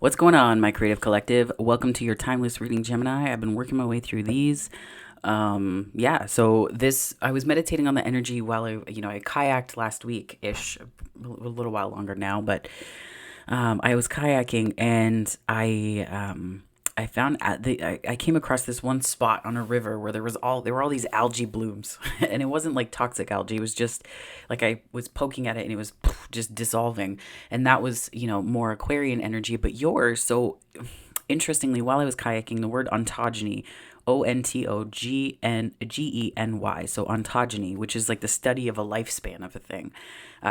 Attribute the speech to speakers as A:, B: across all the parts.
A: What's going on, my creative collective? Welcome to your timeless reading, Gemini. I've been working my way through these. I was meditating on the energy while I kayaked last week ish, a little while longer now, but I was kayaking and I found I came across this one spot on a river where there were all these algae blooms, and it wasn't like toxic algae. It was just like I was poking at it and it was just dissolving, and that was more Aquarian energy. But yours, so interestingly, while I was kayaking, the word ontogeny, ONTOGENY, so ontogeny, which is like the study of a lifespan of a thing,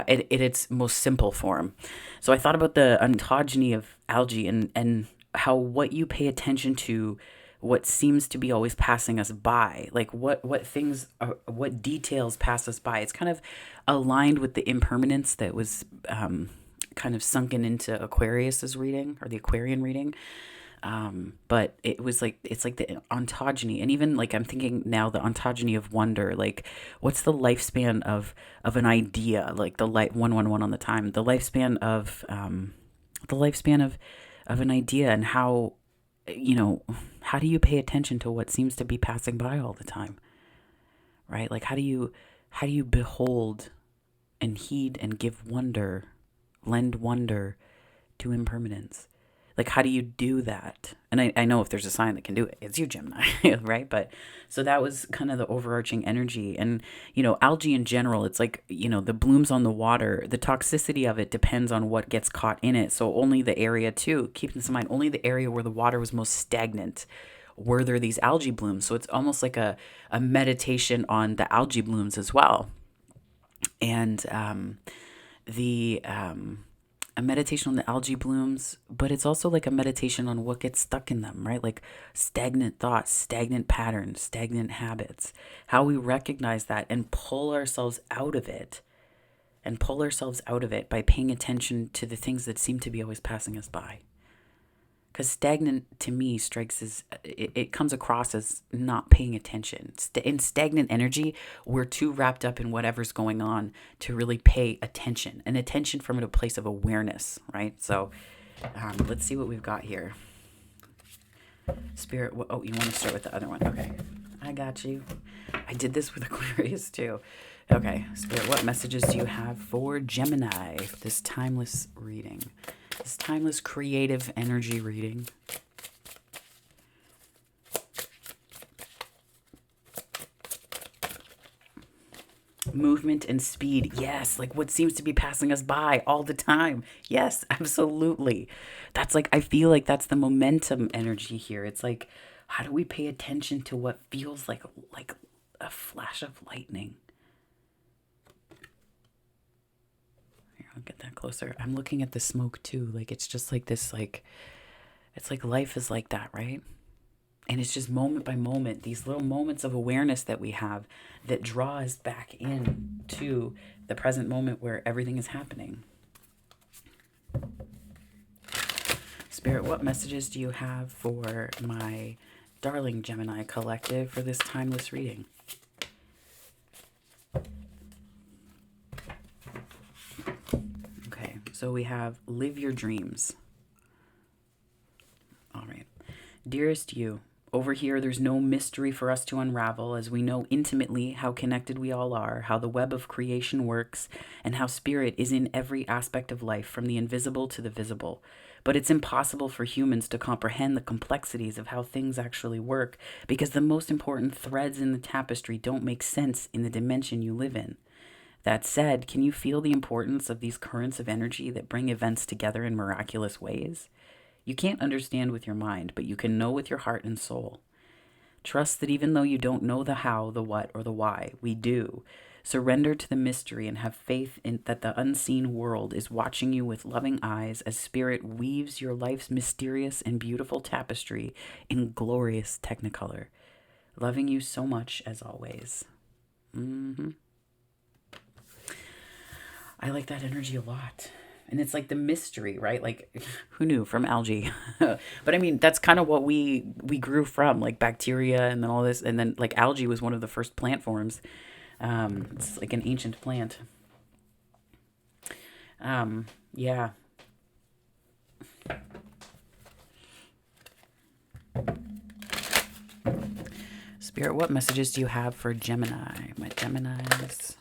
A: in its most simple form. So I thought about the ontogeny of algae and how what you pay attention to, what seems to be always passing us by, like what details pass us by. It's kind of aligned with the impermanence that was kind of sunken into Aquarius's reading, or the Aquarian reading. But it's like the ontogeny, and even like I'm thinking now the ontogeny of wonder, like what's the lifespan of an idea, like the light 111 on the time, the lifespan of an idea, and how do you pay attention to what seems to be passing by all the time, right? Like how do you behold and heed and give wonder, lend wonder to impermanence? Like, how do you do that? And I know if there's a sign that can do it, it's you, Gemini, right? But so that was kind of the overarching energy. And, algae in general, it's like, the blooms on the water, the toxicity of it depends on what gets caught in it. So only the area, too, keep this in mind, only the area where the water was most stagnant were there these algae blooms. So it's almost like a meditation on the algae blooms as well. And the a meditation on the algae blooms, but it's also like a meditation on what gets stuck in them, right? Like stagnant thoughts, stagnant patterns, stagnant habits. How we recognize that and pull ourselves out of it, by paying attention to the things that seem to be always passing us by. Because stagnant to me strikes as it comes across as not paying attention. In stagnant energy, we're too wrapped up in whatever's going on to really pay attention, and attention from a place of awareness, right? So let's see what we've got here. Spirit, oh, you want to start with the other one? Okay, I got you. I did this with Aquarius too. Okay, Spirit, what messages do you have for Gemini, this timeless reading? This timeless creative energy reading. Movement and speed. Yes, like what seems to be passing us by all the time. Yes, absolutely. That's like, I feel like that's the momentum energy here. It's like, how do we pay attention to what feels like a flash of lightning? I'll get that closer. I'm looking at the smoke too. Like it's just like this, like it's like life is like that, right? And it's just moment by moment, these little moments of awareness that we have that draw us back in to the present moment where everything is happening. Spirit, what messages do you have for my darling Gemini collective for this timeless reading? So we have live your dreams. All right. Dearest you, over here there's no mystery for us to unravel, as we know intimately how connected we all are, how the web of creation works, and how spirit is in every aspect of life, from the invisible to the visible. But it's impossible for humans to comprehend the complexities of how things actually work, because the most important threads in the tapestry don't make sense in the dimension you live in. That said, can you feel the importance of these currents of energy that bring events together in miraculous ways? You can't understand with your mind, but you can know with your heart and soul. Trust that even though you don't know the how, the what, or the why, we do. Surrender to the mystery and have faith in that the unseen world is watching you with loving eyes as spirit weaves your life's mysterious and beautiful tapestry in glorious technicolor. Loving you so much as always. I like that energy a lot. And it's like the mystery, right? Like, who knew from algae? But I mean, that's kind of what we grew from, like bacteria and then all this. And then like algae was one of the first plant forms. It's like an ancient plant. Yeah. Spirit, what messages do you have for Gemini? My Geminis.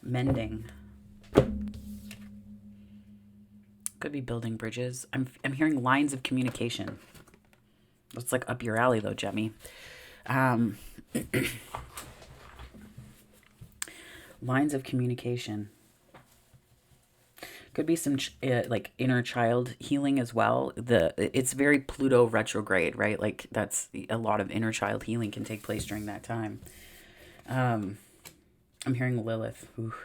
A: Mending. Could be building bridges. I'm hearing lines of communication. That's like up your alley though, Jemmy. Lines of communication. Could be some like inner child healing as well. It's very Pluto retrograde, right? Like that's a lot of inner child healing can take place during that time. I'm hearing Lilith. Ooh.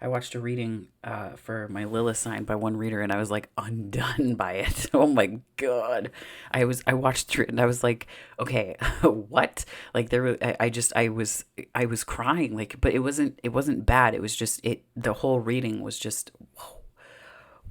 A: I watched a reading for my Lilith sign by one reader, and I was like undone by it. Oh my god! I watched through it, and I was like, okay, what? Like I was crying, like, but it wasn't bad. It was just the whole reading was just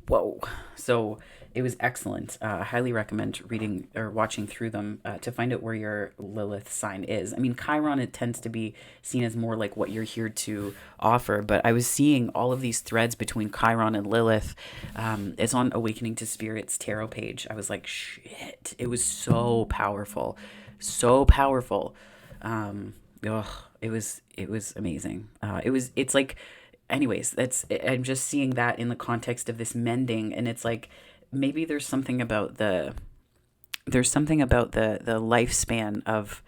A: whoa. So it was excellent. I highly recommend reading or watching through them to find out where your Lilith sign is. I mean, Chiron, it tends to be seen as more like what you're here to offer, but I was seeing all of these threads between Chiron and Lilith. It's on Awakening to Spirit's tarot page. I was like, shit, it was so powerful. So powerful. It was amazing. It's like, anyways, I'm just seeing that in the context of this mending, and it's like maybe there's something about the lifespan of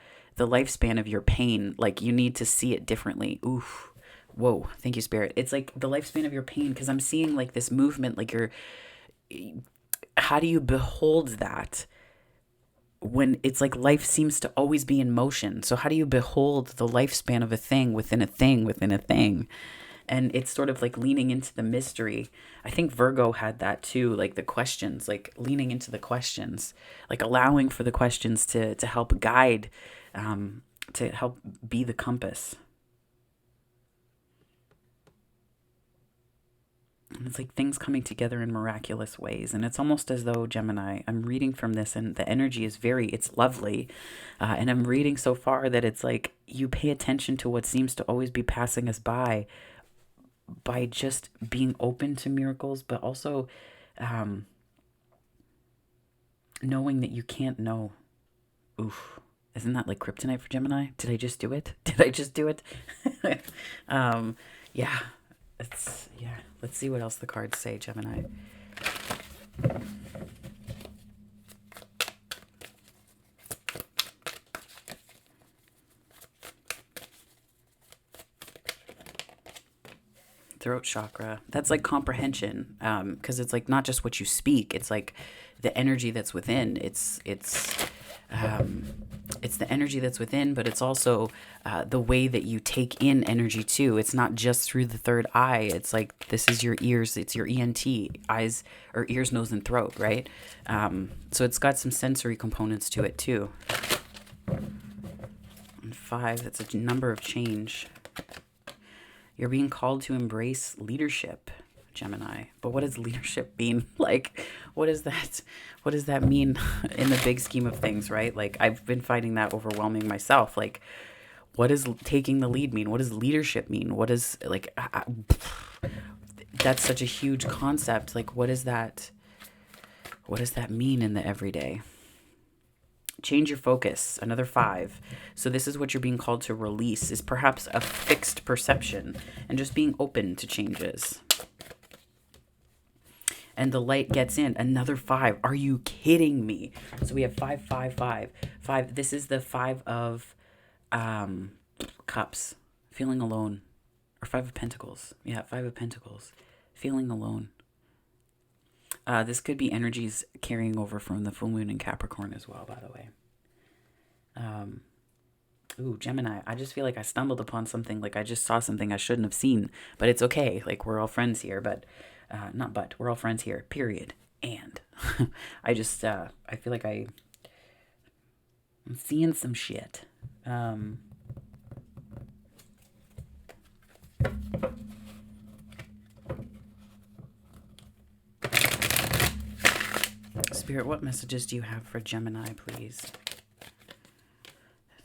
A: your pain. Like you need to see it differently. Oof. Whoa. Thank you, Spirit. It's like the lifespan of your pain, because I'm seeing like this movement, like how do you behold that when it's like life seems to always be in motion? So how do you behold the lifespan of a thing within a thing within a thing? And it's sort of like leaning into the mystery. I think Virgo had that too, like the questions, like leaning into the questions, like allowing for the questions to help guide, to help be the compass. And it's like things coming together in miraculous ways. And it's almost as though, Gemini, I'm reading from this and the energy is it's lovely. And I'm reading so far that it's like you pay attention to what seems to always be passing us by just being open to miracles, but also knowing that you can't know. Oof. Isn't that like kryptonite for Gemini? Did I just do it? Yeah. Let's see what else the cards say, Gemini. Throat chakra. That's like comprehension, because it's like not just what you speak. It's like the energy that's within. It's the energy that's within, but it's also the way that you take in energy too. It's not just through the third eye. It's like this is your ears. It's your ENT, eyes or ears, nose, and throat, right? So it's got some sensory components to it too. And 5. That's a number of change. You're being called to embrace leadership, Gemini. But what does leadership mean? Like, what is that? What does that mean in the big scheme of things, right? Like, I've been finding that overwhelming myself. Like, what does taking the lead mean? What does leadership mean? What is, like, that's such a huge concept. Like, what does that mean in the everyday? Change your focus, another 5. So this is what you're being called to release, is perhaps a fixed perception and just being open to changes. And the light gets in, another 5. Are you kidding me? So we have 5, 5, 5. 5. This is the 5 of cups, feeling alone. Or 5 of pentacles. Yeah, 5 of pentacles, feeling alone. This could be energies carrying over from the full moon in Capricorn as well, by the way. Gemini, I just feel like I stumbled upon something, like I just saw something I shouldn't have seen, but it's okay. Like we're all friends here, we're all friends here, period. And I just, I feel like I'm seeing some shit. Spirit, what messages do you have for Gemini, please?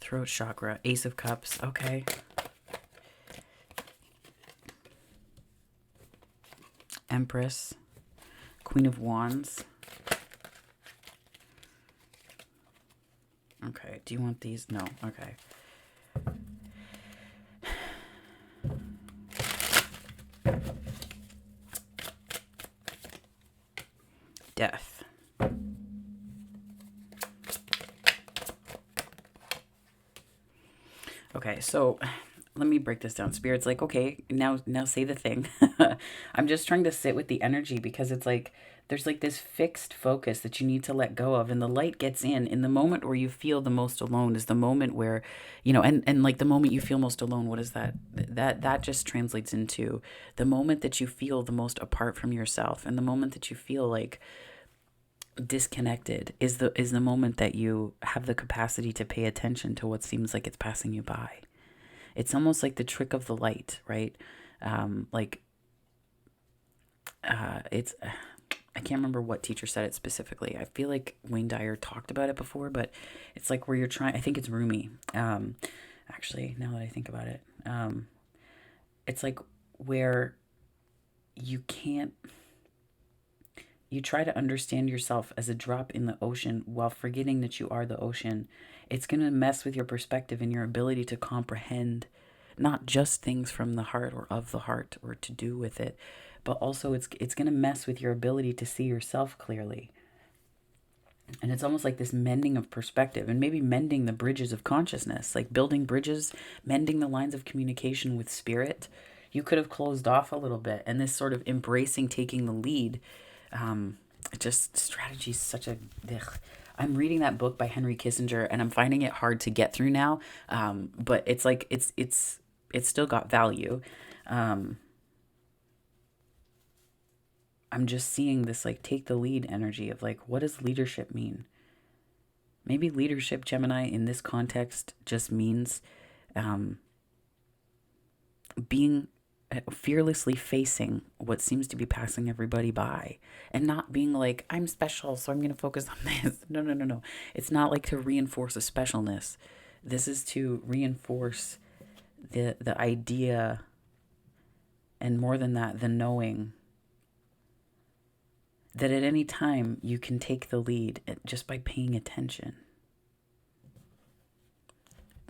A: Throat chakra, Ace of Cups, okay. Empress, Queen of Wands. Okay. Do you want these? No. Okay. Death. Okay, so let me break this down. Spirit's like, okay, now say the thing. I'm just trying to sit with the energy because it's like there's like this fixed focus that you need to let go of, and the light gets in the moment where you feel the most alone is the moment where, and like the moment you feel most alone, what is that? That just translates into the moment that you feel the most apart from yourself, and the moment that you feel like disconnected is the moment that you have the capacity to pay attention to what seems like it's passing you by. It's almost like the trick of the light, right? Like it's I can't remember what teacher said it specifically. I feel like Wayne Dyer talked about it before, but it's like where you're trying. I think it's Rumi. Actually, now that I think about it, it's like where you can't. You try to understand yourself as a drop in the ocean while forgetting that you are the ocean. It's going to mess with your perspective and your ability to comprehend not just things from the heart or of the heart or to do with it, but also it's going to mess with your ability to see yourself clearly. And it's almost like this mending of perspective and maybe mending the bridges of consciousness, like building bridges, mending the lines of communication with spirit. You could have closed off a little bit, and this sort of embracing taking the lead. Just strategy is such a ugh. I'm reading that book by Henry Kissinger and I'm finding it hard to get through now. But it's like it's still got value. I'm just seeing this like take the lead energy of like, what does leadership mean? Maybe leadership, Gemini, in this context just means being fearlessly facing what seems to be passing everybody by and not being like, I'm special, so I'm going to focus on this. No. It's not like to reinforce a specialness. This is to reinforce the idea, and more than that, the knowing that at any time you can take the lead just by paying attention.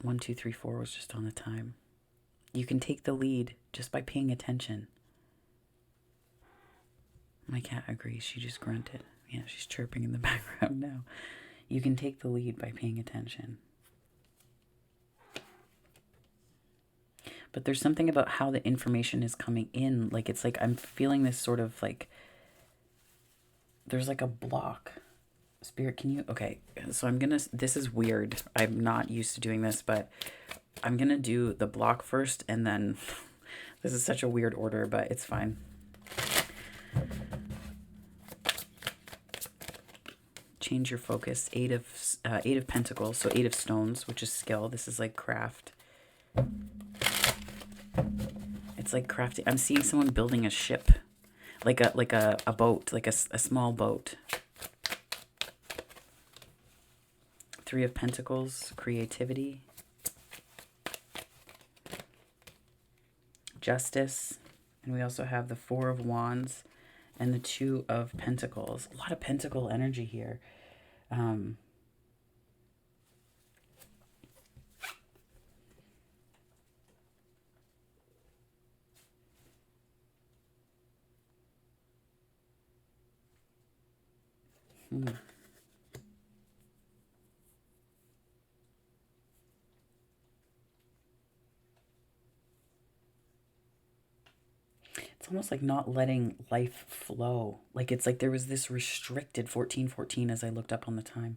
A: 1, 2, 3, 4 was just on the time. You can take the lead just by paying attention. My cat agrees. She just grunted. Yeah, she's chirping in the background now. You can take the lead by paying attention. But there's something about how the information is coming in. Like, it's like I'm feeling this sort of like, there's like a block. Spirit, can you? Okay, so this is weird. I'm not used to doing this, but I'm going to do the block first, and then this is such a weird order, but it's fine. Change your focus. Eight of Pentacles, so 8 of Stones, which is skill. This is like craft. It's like crafting. I'm seeing someone building a ship, like a boat, like a small boat. 3 of Pentacles, creativity. Justice, and we also have the 4 of Wands and the 2 of Pentacles. A lot of pentacle energy here. It's almost like not letting life flow. Like it's like there was this restricted 1414 as I looked up on the time.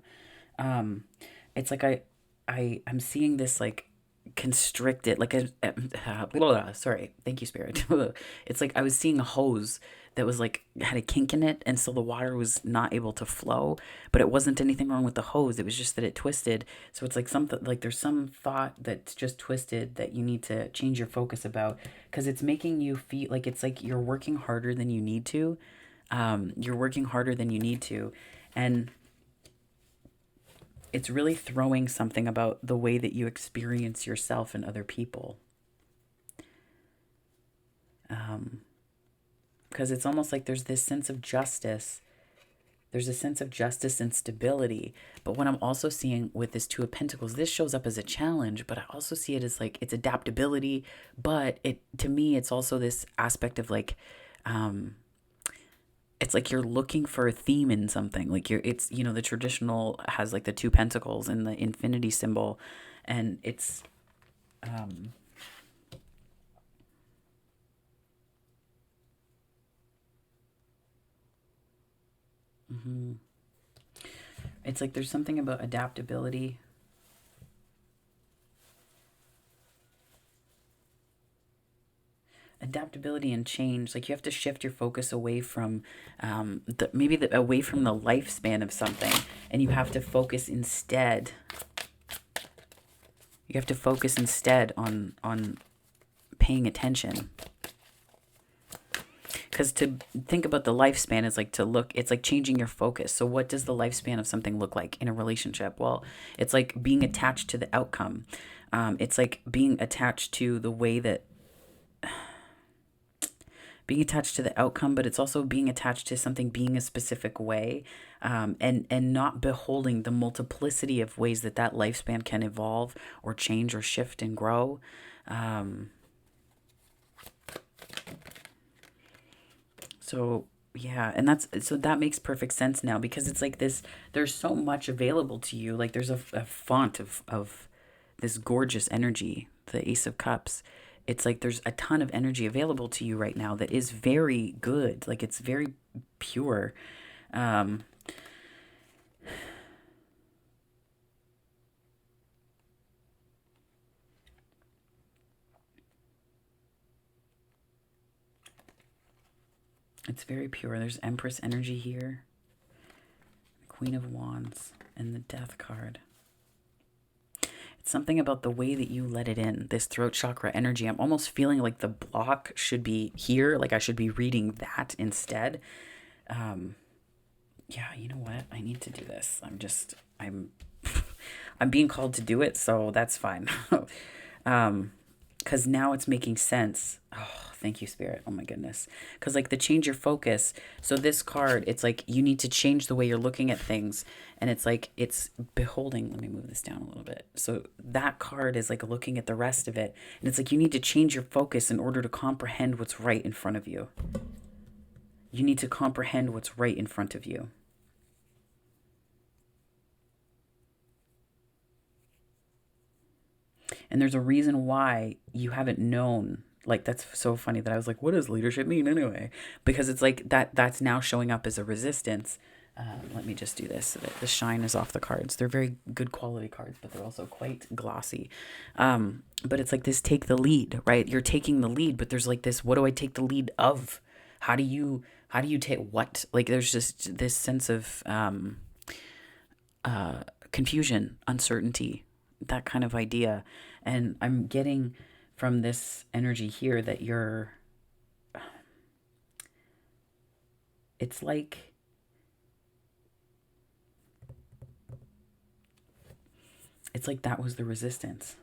A: It's like I'm seeing this like constricted, like sorry, thank you, Spirit. It's like I was seeing a hose that was like had a kink in it, and so the water was not able to flow, but it wasn't anything wrong with the hose, it was just that it twisted. So it's like something like there's some thought that's just twisted that you need to change your focus about, because it's making you feel like it's like you're working harder than you need to. You're working harder than you need to, and it's really throwing something about the way that you experience yourself and other people. Because it's almost like there's this sense of justice There's a sense of justice and stability. But what I'm also seeing with this Two of Pentacles, this shows up as a challenge, but I also see it as like it's adaptability. But it, to me, it's also this aspect of like, it's like you're looking for a theme in something. Like it's, the traditional has like the Two Pentacles and the infinity symbol, and it's, it's like there's something about adaptability. Adaptability and change. Like you have to shift your focus away from away from the lifespan of something, and you have to focus instead. You have to focus instead on paying attention. Because to think about the lifespan is like to look, it's like changing your focus. So what does the lifespan of something look like in a relationship? Well, it's like being attached to the outcome. It's like being attached to the way that, being attached to the outcome, but it's also being attached to something being a specific way, and not beholding the multiplicity of ways that that lifespan can evolve or change or shift and grow. So yeah, and that makes perfect sense now, because it's like this, there's so much available to you. Like there's a font of this gorgeous energy, the Ace of Cups. It's like there's a ton of energy available to you right now that is very good. Like it's very pure. Um, it's very pure. There's Empress energy here, Queen of Wands, and the Death card. It's something about the way that you let it in, this throat chakra energy. I'm almost feeling like the block should be here. Like I should be reading that instead. Yeah, you know what? I need to do this. I'm being called to do it, so that's fine. Because now it's making sense. Oh, thank you, Spirit. Oh my goodness. Because like the change your focus. So this card, it's like you need to change the way you're looking at things. And it's like it's beholding. Let me move this down a little bit. So that card is like looking at the rest of it. And it's like you need to change your focus in order to comprehend what's right in front of you. You need to comprehend what's right in front of you. And there's a reason why you haven't known. Like that's so funny that I was like, what does leadership mean anyway? Because it's like that's now showing up as a resistance. Let me just do this so that the shine is off the cards. They're very good quality cards, but they're also quite glossy. But it's like this take the lead, right? You're taking the lead, but there's like this, what do I take the lead of? How do you take what? Like there's just this sense of confusion, uncertainty, that kind of idea. And I'm getting from this energy here that it's like that was the resistance.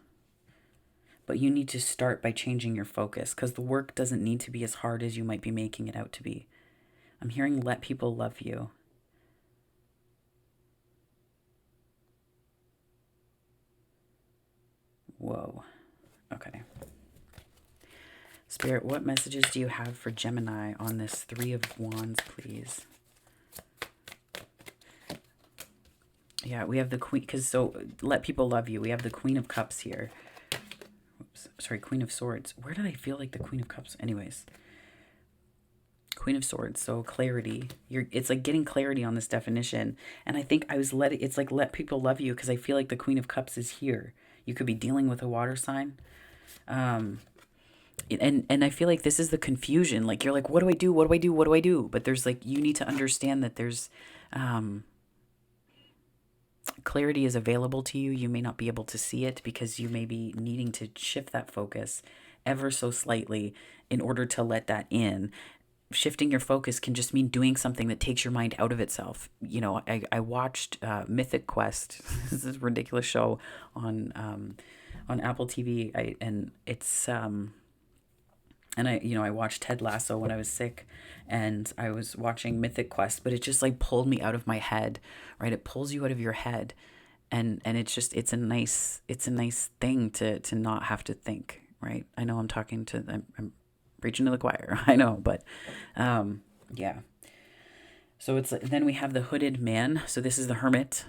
A: But you need to start by changing your focus, because the work doesn't need to be as hard as you might be making it out to be. I'm hearing let people love you. Whoa. Okay. Spirit, what messages do you have for Gemini on this Three of Wands, please? Yeah, we have the Queen, because so let people love you. We have the Queen of Cups here. Oops, sorry, Queen of Swords. Where did I feel like the Queen of Cups? Anyways. Queen of Swords, so clarity. It's like getting clarity on this definition. And I think it's like let people love you, because I feel like the Queen of Cups is here. You could be dealing with a water sign. And I feel like this is the confusion. Like you're like, what do I do? What do I do? What do I do? But there's like, you need to understand that there's clarity is available to you. You may not be able to see it because you may be needing to shift that focus ever so slightly in order to let that in. Shifting your focus can just mean doing something that takes your mind out of itself. You know, I watched Mythic Quest. This is a ridiculous show on Apple TV. And it's And I watched Ted Lasso when I was sick, and I was watching Mythic Quest, but it just like pulled me out of my head, right? It pulls you out of your head, and it's a nice thing to not have to think, right? I know I'm preaching to the choir, I know, but yeah. So then we have the hooded man. So this is the hermit.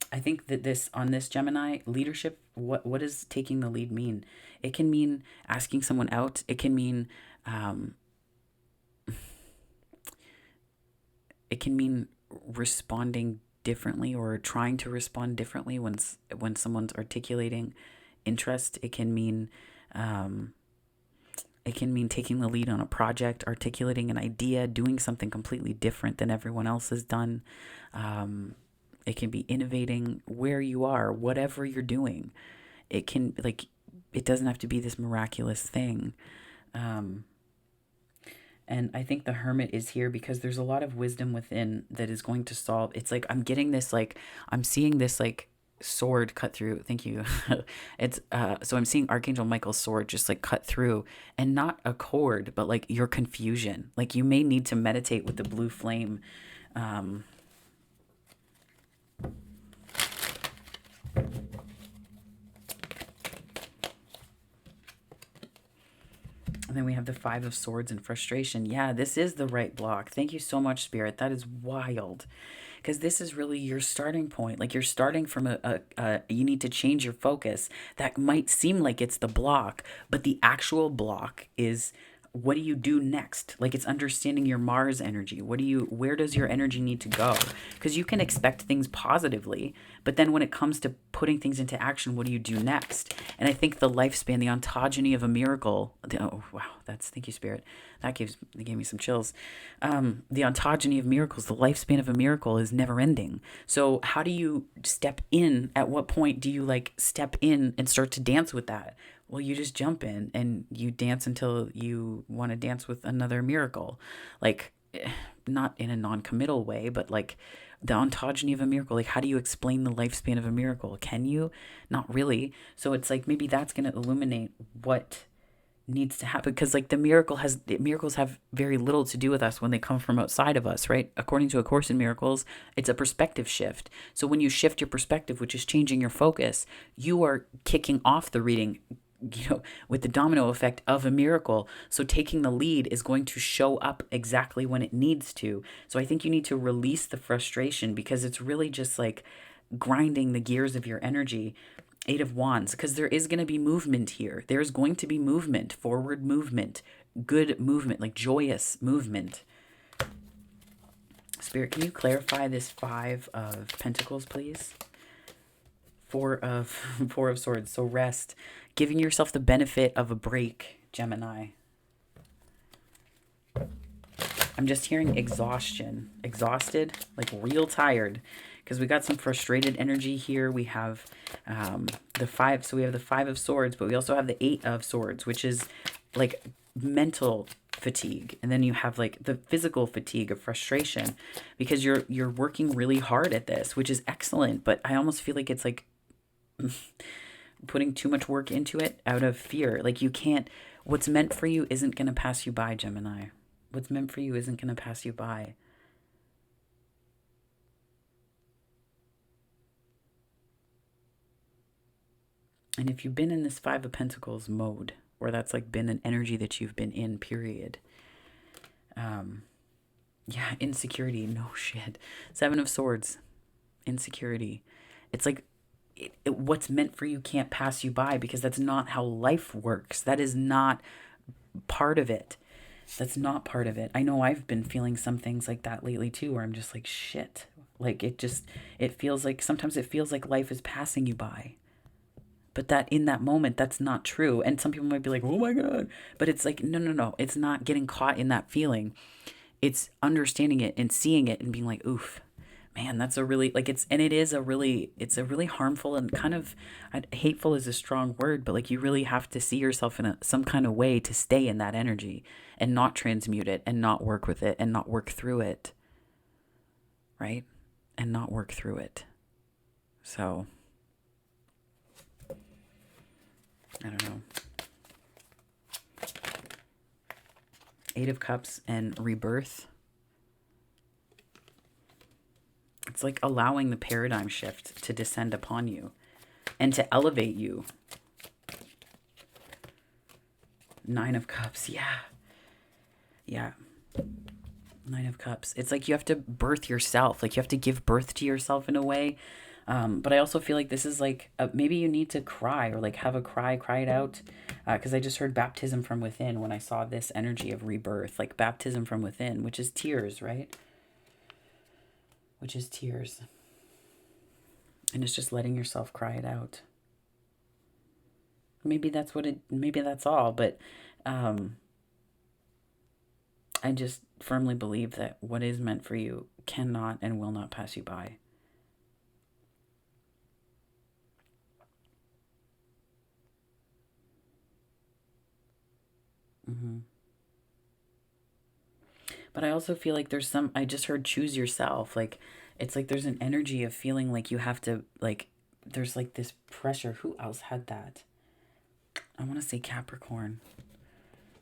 A: I think that on this Gemini leadership, what does taking the lead mean? It can mean asking someone out. It can mean um, responding differently, or trying to respond differently when someone's articulating interest. Um, it can mean taking the lead on a project, articulating an idea, doing something completely different than everyone else has done. It can be innovating where you are, whatever you're doing. It doesn't have to be this miraculous thing. And I think the hermit is here because there's a lot of wisdom within that is going to solve. It's like I'm seeing this like sword cut through. Thank you. So I'm seeing Archangel Michael's sword just like cut through, and not a cord, but like your confusion. Like you may need to meditate with the blue flame. And then we have the Five of Swords and frustration. Yeah, this is the right block. Thank you so much, Spirit. That is wild. Because this is really your starting point. Like you're starting from you need to change your focus. That might seem like it's the block, but the actual block is, what do you do next? Like it's understanding your Mars energy. Where does your energy need to go? Because you can expect things positively, but then when it comes to putting things into action, what do you do next? And I think the lifespan, the ontogeny of a miracle. Oh wow, thank you, Spirit. That gave me some chills. The ontogeny of miracles, the lifespan of a miracle is never ending. So how do you step in? At what point do you like step in and start to dance with that? Well, you just jump in and you dance until you want to dance with another miracle. Like, not in a non-committal way, but like the ontogeny of a miracle. Like, how do you explain the lifespan of a miracle? Can you? Not really. So it's like maybe that's going to illuminate what needs to happen, because like miracles have very little to do with us when they come from outside of us, right? According to A Course in Miracles, it's a perspective shift. So when you shift your perspective, which is changing your focus, you are kicking off the reading, with the domino effect of a miracle. So taking the lead is going to show up exactly when it needs to. So I think you need to release the frustration, because it's really just like grinding the gears of your energy. Eight of Wands, because there is going to be movement here. There's going to be movement, forward movement, good movement, like joyous movement. Spirit, can you clarify this Five of Pentacles, please? Four of Swords. So rest, giving yourself the benefit of a break, Gemini. I'm just hearing exhaustion, exhausted, like real tired, because we got some frustrated energy here. We have the five. So we have the Five of Swords, but we also have the Eight of Swords, which is like mental fatigue. And then you have like the physical fatigue of frustration, because you're working really hard at this, which is excellent. But I almost feel like it's like putting too much work into it out of fear. Like you can't, what's meant for you isn't going to pass you by, Gemini. What's meant for you isn't going to pass you by. And if you've been in this Five of Pentacles mode, or that's like been an energy that you've been in, period. Yeah, insecurity, no shit. Seven of Swords, insecurity. It's like what's meant for you can't pass you by, because that's not how life works. That is not part of it. That's not part of it. I know I've been feeling some things like that lately too, where I'm just like, shit. Like it feels like, sometimes it feels like life is passing you by. But that in that moment, that's not true. And some people might be like, oh my God. But it's like, no. It's not getting caught in that feeling. It's understanding it and seeing it and being like, oof, man, that's a really, like it's a really harmful and kind of, hateful is a strong word, but like you really have to see yourself in some kind of way to stay in that energy and not transmute it and not work with it and not work through it. Right? And not work through it. So I don't know. Eight of Cups and rebirth. It's like allowing the paradigm shift to descend upon you and to elevate you. Nine of Cups. Yeah. Yeah. Nine of Cups. It's like you have to birth yourself. Like you have to give birth to yourself in a way. But I also feel like this is like, maybe you need to cry or like have a cry it out. Because I just heard baptism from within when I saw this energy of rebirth, like baptism from within, which is tears, right? Which is tears. And it's just letting yourself cry it out. Maybe that's maybe that's all. But I just firmly believe that what is meant for you cannot and will not pass you by. Mm-hmm. But I also feel like I just heard choose yourself. Like, it's like there's an energy of feeling like you have to, like, there's like this pressure. Who else had that? I want to say Capricorn.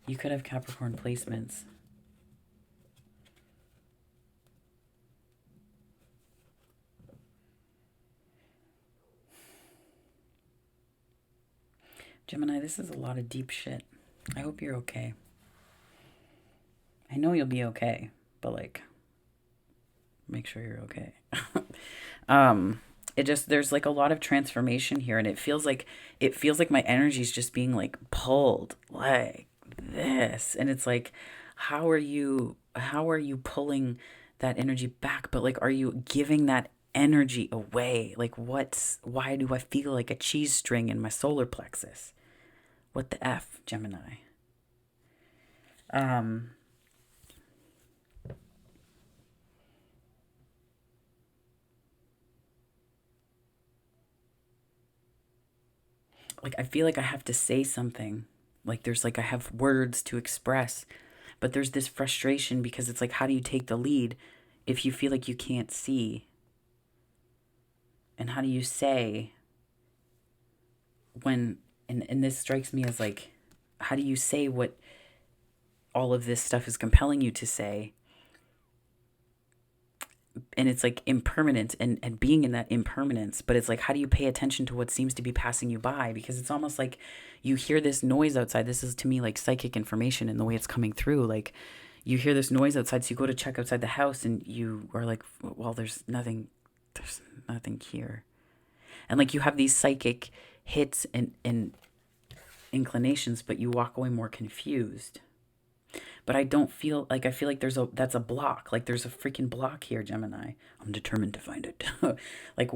A: You could have Capricorn placements. Gemini, this is a lot of deep shit. I hope you're okay. I know you'll be okay, but like, make sure you're okay. There's like a lot of transformation here, and it feels like my energy is just being like pulled like this, and it's like, how are you pulling that energy back? But like, are you giving that energy away? Like, why do I feel like a cheese string in my solar plexus? What the F, Gemini? Like, I feel like I have to say something. Like, I have words to express, but there's this frustration because it's like, how do you take the lead if you feel like you can't see? And how do you say when, and this strikes me as like, how do you say what all of this stuff is compelling you to say? And it's like impermanent and being in that impermanence, but it's like, how do you pay attention to what seems to be passing you by? Because it's almost like you hear this noise outside. This is to me like psychic information in the way it's coming through. Like, you hear this noise outside, so you go to check outside the house and you are like, well, there's nothing here. And like, you have these psychic hits and inclinations, but you walk away more confused. But I don't feel like, I feel like that's a block. Like, there's a freaking block here, Gemini. I'm determined to find it. Like,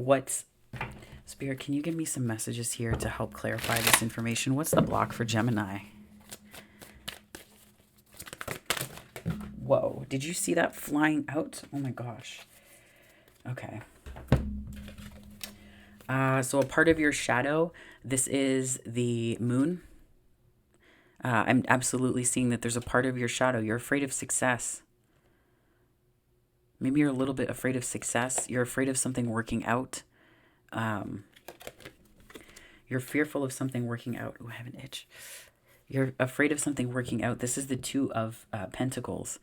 A: Spirit, can you give me some messages here to help clarify this information? What's the block for Gemini? Whoa, did you see that flying out? Oh my gosh. Okay. So a part of your shadow, this is the moon. I'm absolutely seeing that there's a part of your shadow. You're afraid of success. Maybe you're a little bit afraid of success. You're afraid of something working out. You're fearful of something working out. Oh, I have an itch. You're afraid of something working out. This is the Two of Pentacles.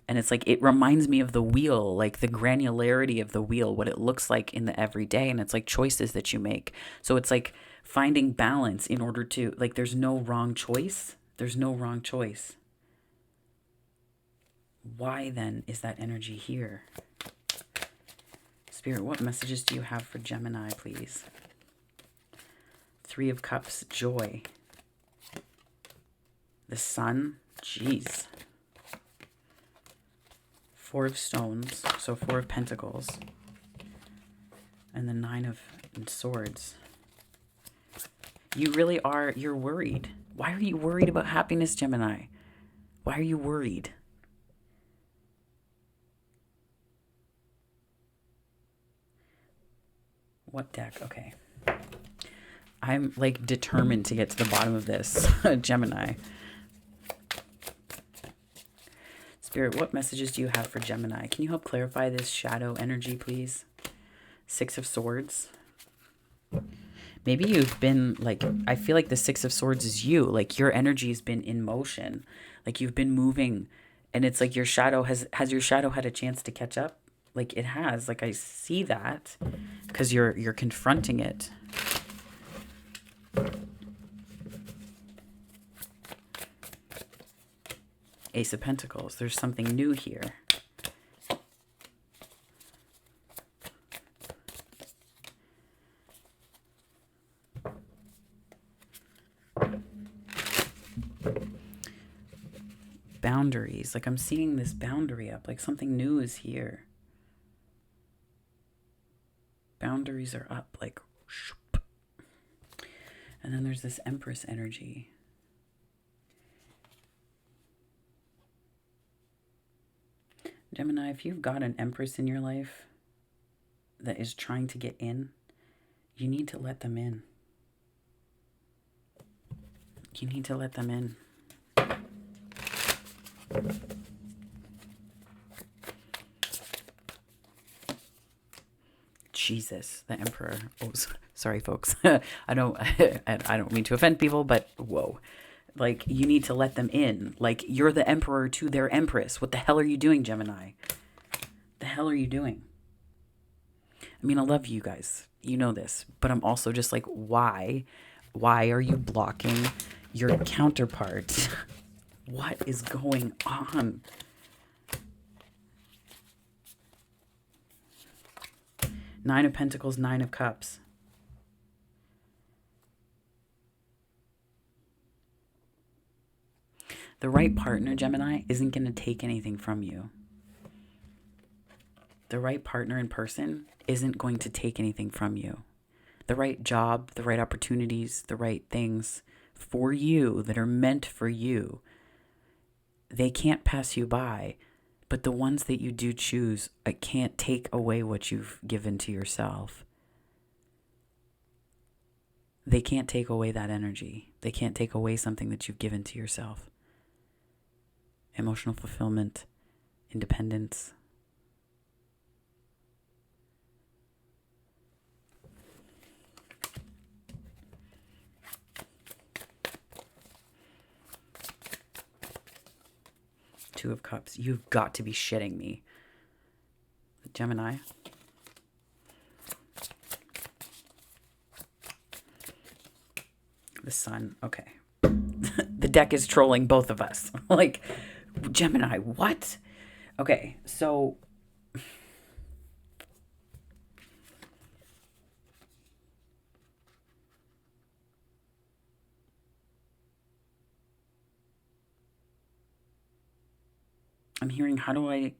A: And it's like, it reminds me of the wheel, like the granularity of the wheel, what it looks like in the everyday. And it's like choices that you make. So it's like finding balance in order to, like, there's no wrong choice. There's no wrong choice. Why then is that energy here? Spirit, what messages do you have for Gemini, please? Three of Cups, joy. The Sun, jeez. Four of Stones, so Four of Pentacles. And the Nine of Swords. You really are, you're worried. Why are you worried about happiness, Gemini? Why are you worried? What deck? Okay. I'm like determined to get to the bottom of this, Gemini. Spirit, what messages do you have for Gemini? Can you help clarify this shadow energy, please? Six of Swords. Maybe you've been like, I feel like the Six of Swords is you. Like, your energy has been in motion. Like you've been moving, and it's like your shadow has your shadow had a chance to catch up? Like it has. Like I see that because you're confronting it. Ace of Pentacles. There's something new here. Boundaries. Like I'm seeing this boundary up. Like something new is here. Boundaries are up. Like shoop. And then there's this Empress energy. Gemini, if you've got an Empress in your life that is trying to get in, you need to let them in. You need to let them in. Jesus, the Emperor. Oh, sorry, folks. I don't mean to offend people, but whoa. Like, you need to let them in. Like, you're the Emperor to their Empress. What the hell are you doing, Gemini? The hell are you doing? I mean, I love you guys. You know this. But I'm also just like, why? Why are you blocking your counterpart? What is going on? Nine of Pentacles, Nine of Cups. The right partner, Gemini, isn't going to take anything from you. The right partner in person isn't going to take anything from you. The right job, the right opportunities, the right things for you that are meant for you, they can't pass you by. But the ones that you do choose, it can't take away what you've given to yourself. They can't take away that energy. They can't take away something that you've given to yourself. Emotional fulfillment, independence. Two of Cups. You've got to be shitting me. Gemini. The Sun. Okay. The deck is trolling both of us. Like, Gemini, what? Okay, so I'm hearing, how do I...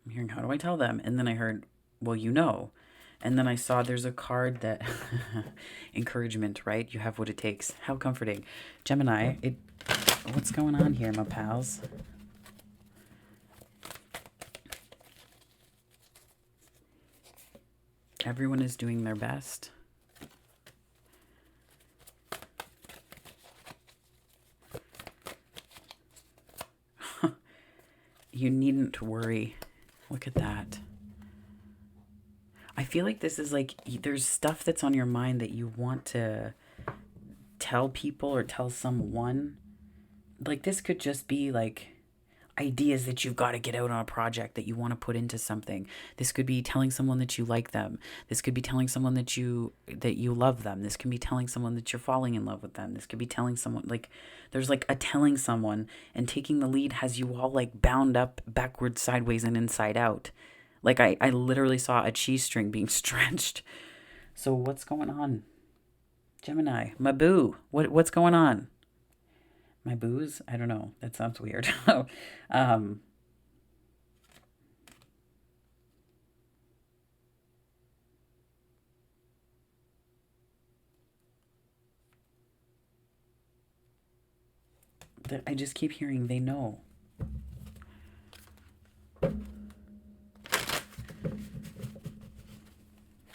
A: I'm hearing, how do I tell them? And then I heard, well, you know. And then I saw there's a card that... encouragement, right? You have what it takes. How comforting. Gemini, what's going on here, my pals? Everyone is doing their best. You needn't worry. Look at that. I feel like this is like, there's stuff that's on your mind that you want to tell people or tell someone. Like, this could just be like ideas that you've got to get out on a project that you want to put into something. This could be telling someone that you like them. This could be telling someone that you love them. This can be telling someone that you're falling in love with them. This could be telling someone, like, there's like a telling someone, and taking the lead has you all like bound up backwards, sideways, and inside out. Like, I literally saw a cheese string being stretched. So what's going on? Gemini, my boo. What's going on? My booze? I don't know. That sounds weird. I just keep hearing they know.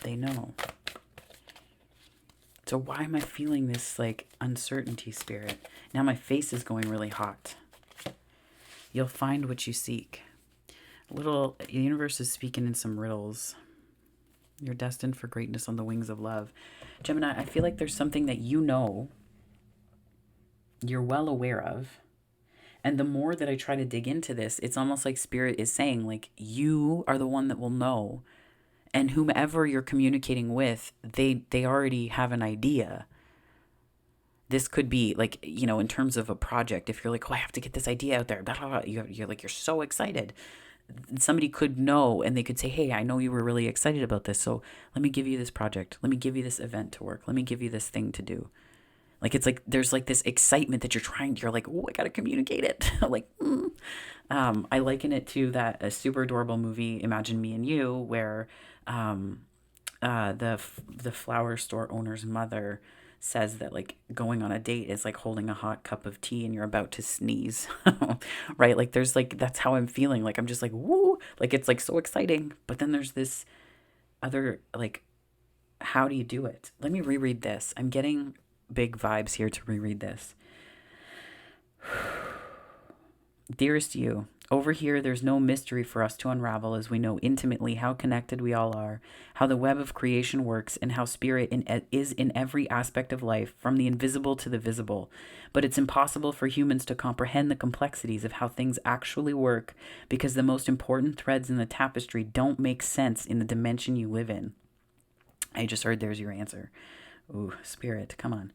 A: They know. So why am I feeling this like uncertainty, Spirit? Now my face is going really hot. You'll find what you seek. The universe is speaking in some riddles. You're destined for greatness on the wings of love. Gemini, I feel like there's something that you know, you're well aware of. And the more that I try to dig into this, it's almost like Spirit is saying, like, you are the one that will know. And whomever you're communicating with, they already have an idea. This could be like, you know, in terms of a project, if you're like, oh, I have to get this idea out there, blah, blah, blah, you're like, you're so excited. Somebody could know and they could say, hey, I know you were really excited about this. So let me give you this project. Let me give you this event to work. Let me give you this thing to do. Like, it's like, there's like this excitement that you're like, oh, I got to communicate it. Like, I liken it to that a super adorable movie, Imagine Me and You, where the flower store owner's mother says that like going on a date is like holding a hot cup of tea and you're about to sneeze. Right? Like there's like, that's how I'm feeling. Like I'm just like, woo, like it's like so exciting. But then there's this other like, how do you do it? Let me reread this. I'm getting big vibes here to reread this. Dearest you, over here there's no mystery for us to unravel as we know intimately how connected we all are, how the web of creation works, and how spirit is in every aspect of life, from the invisible to the visible. But it's impossible for humans to comprehend the complexities of how things actually work because the most important threads in the tapestry don't make sense in the dimension you live in. I just heard there's your answer. Ooh, Spirit, come on.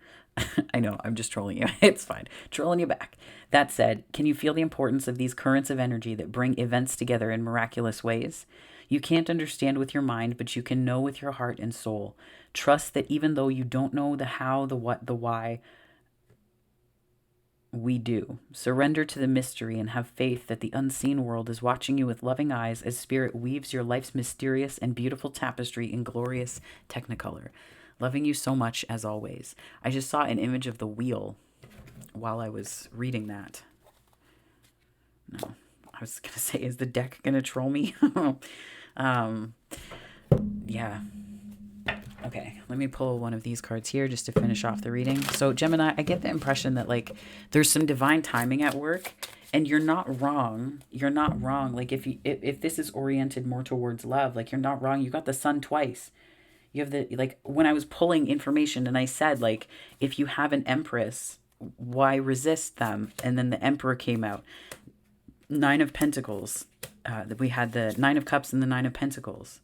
A: I know, I'm just trolling you. It's fine. Trolling you back. That said, can you feel the importance of these currents of energy that bring events together in miraculous ways? You can't understand with your mind, but you can know with your heart and soul. Trust that even though you don't know the how, the what, the why, we do. Surrender to the mystery and have faith that the unseen world is watching you with loving eyes as Spirit weaves your life's mysterious and beautiful tapestry in glorious technicolor. Loving you so much as always. I just saw an image of the wheel while I was reading that. No, I was going to say, is the deck going to troll me? Yeah. Okay, let me pull one of these cards here just to finish off the reading. So Gemini, I get the impression that like there's some divine timing at work and you're not wrong. You're not wrong. Like if this is oriented more towards love, like you're not wrong. You got the sun twice. You have the, like, when I was pulling information and I said, like, if you have an empress, why resist them? And then the emperor came out. Nine of Pentacles. We had the Nine of Cups and the Nine of Pentacles.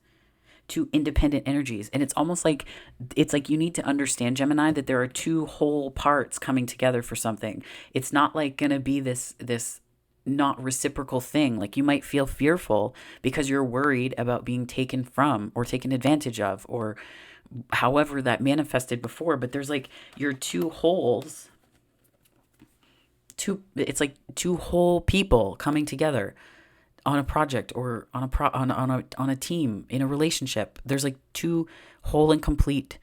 A: Two independent energies. And it's almost like, it's like you need to understand, Gemini, that there are two whole parts coming together for something. It's not like going to be this not reciprocal thing. Like you might feel fearful because you're worried about being taken from or taken advantage of or however that manifested before. But there's like your two wholes, it's like two whole people coming together on a project or on a team, in a relationship. There's like two whole and complete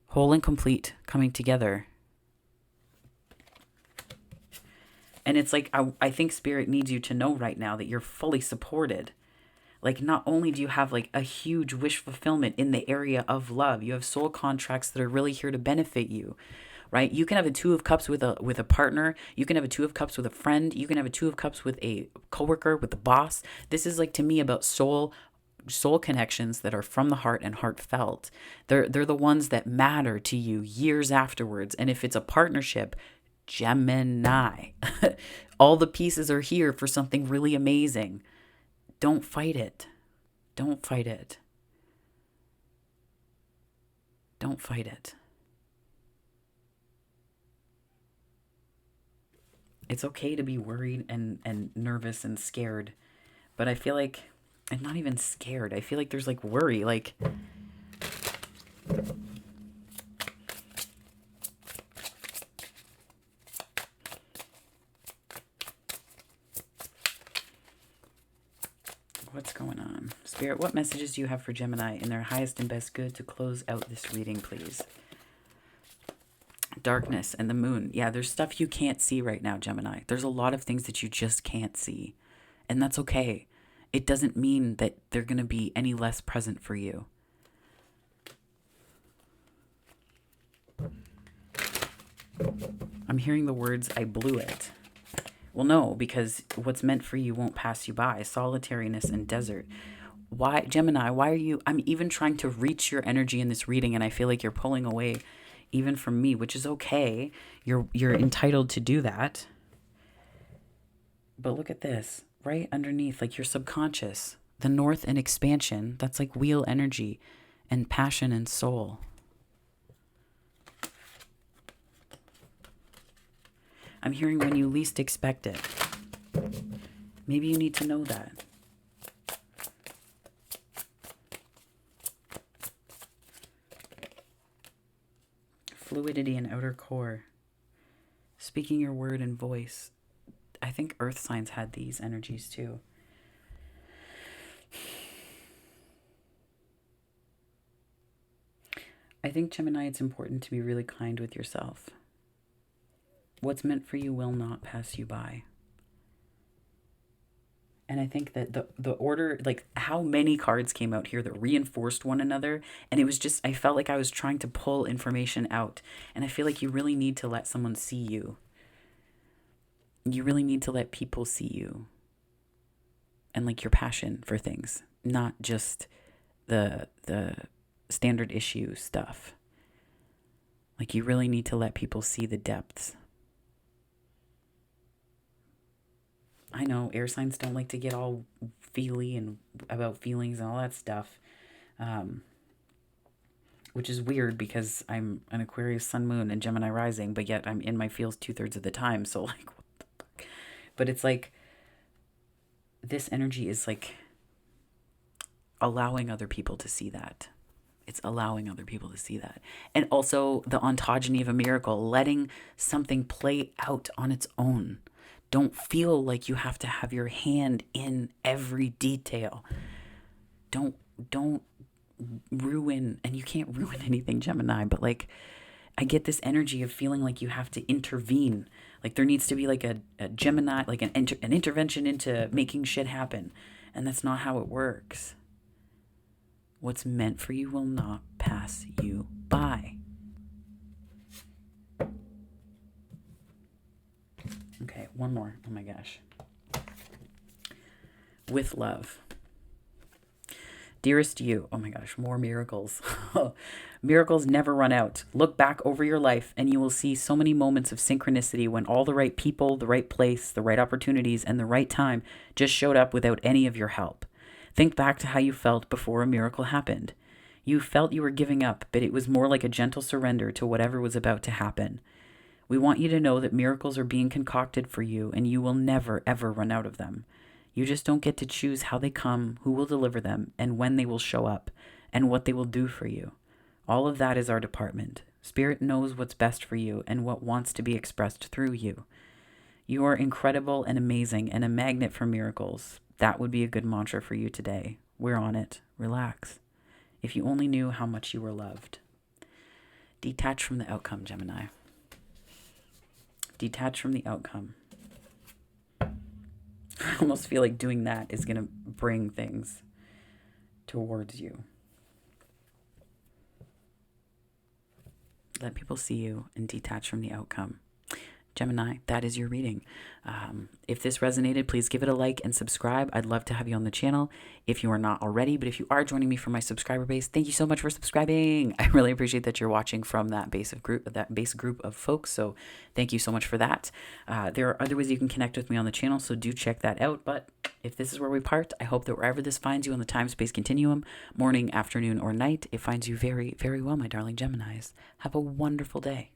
A: coming together. And it's like, I think Spirit needs you to know right now that you're fully supported. Like, not only do you have like a huge wish fulfillment in the area of love, you have soul contracts that are really here to benefit you, right? You can have a Two of Cups with a partner. You can have a Two of Cups with a friend. You can have a Two of Cups with a coworker, with the boss. This is like, to me, about soul connections that are from the heart and heartfelt. They're the ones that matter to you years afterwards. And if it's a partnership, Gemini, all the pieces are here for something really amazing. Don't fight it. Don't fight it. Don't fight it. It's okay to be worried and nervous and scared. But I feel like, I'm not even scared. I feel like there's like worry, like, what's going on? Spirit, what messages do you have for Gemini in their highest and best good to close out this reading, please? Darkness and the moon. Yeah, there's stuff you can't see right now, Gemini. There's a lot of things that you just can't see. And that's okay. It doesn't mean that they're going to be any less present for you. I'm hearing the words, I blew it. Well, no, because what's meant for you won't pass you by. Solitariness and desert. Why, Gemini, why are you, I'm even trying to reach your energy in this reading, and I feel like you're pulling away even from me, which is okay. You're entitled to do that. But look at this, right underneath, like your subconscious, the north and expansion, that's like wheel energy and passion and soul. I'm hearing when you least expect it. Maybe you need to know that. Fluidity and outer core. Speaking your word and voice. I think earth signs had these energies too. I think, Gemini, it's important to be really kind with yourself. What's meant for you will not pass you by. And I think that the order, like how many cards came out here that reinforced one another. And it was just, I felt like I was trying to pull information out. And I feel like you really need to let someone see you. You really need to let people see you. And like your passion for things, not just the standard issue stuff. Like you really need to let people see the depths. I know air signs don't like to get all feely and about feelings and all that stuff, which is weird because I'm an Aquarius sun, moon, and Gemini rising, but yet I'm in my feels 2/3 of the time. So like, what the fuck? But it's like this energy is like allowing other people to see that. It's allowing other people to see that. And also the ontogeny of a miracle, letting something play out on its own. Don't feel like you have to have your hand in every detail. Don't ruin, and you can't ruin anything, Gemini, but like I get this energy of feeling like you have to intervene. Like there needs to be like a Gemini, like an intervention into making shit happen. And that's not how it works. What's meant for you will not pass you by. Okay, one more. Oh my gosh. With love. Dearest you. Oh my gosh, more miracles. Miracles never run out. Look back over your life and you will see so many moments of synchronicity when all the right people, the right place, the right opportunities, and the right time just showed up without any of your help. Think back to how you felt before a miracle happened. You felt you were giving up, but it was more like a gentle surrender to whatever was about to happen. We want you to know that miracles are being concocted for you and you will never, ever run out of them. You just don't get to choose how they come, who will deliver them, and when they will show up, and what they will do for you. All of that is our department. Spirit knows what's best for you and what wants to be expressed through you. You are incredible and amazing and a magnet for miracles. That would be a good mantra for you today. We're on it. Relax. If you only knew how much you were loved. Detach from the outcome, Gemini. Detach from the outcome. I almost feel like doing that is going to bring things towards you. Let people see you and detach from the outcome. Gemini, that is your reading. If this resonated, please give it a like and subscribe. I'd love to have you on the channel if you are not already, but if you are joining me from my subscriber base, thank you so much for subscribing. I really appreciate that you're watching from that base group of folks. So thank you so much for that. There are other ways you can connect with me on the channel, so do check that out. But if this is where we part, I hope that wherever this finds you on the time-space continuum, morning, afternoon, or night, it finds you very, very well, my darling Geminis. Have a wonderful day.